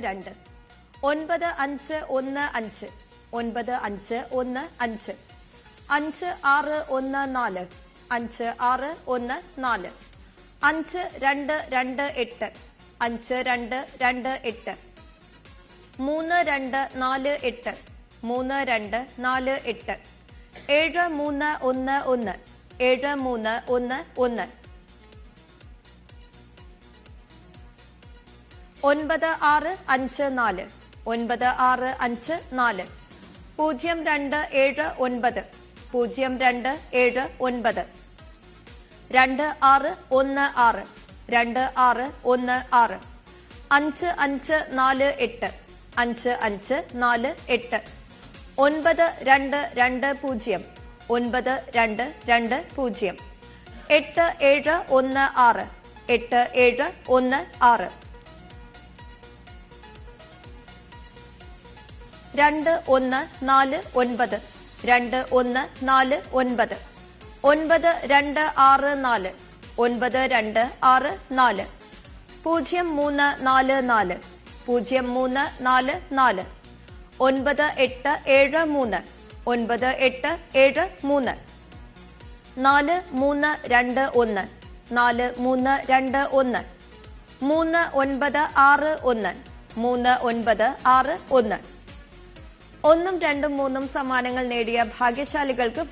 2 9515 9515 5614 5614 5228 5228 3248 3248 7311 7311 9654 9654 0279 0279 2616 2616 5548 5548 9220 9220 8716 8716 2149 2149 9264 9264 0344 0344 9873 9873 4321 4321 3961 3961 1ഉം 2ഉം 3ഉം സമ്മാനങ്ങൾ നേടിയ ഭാഗ്യശാലികൾക്ക്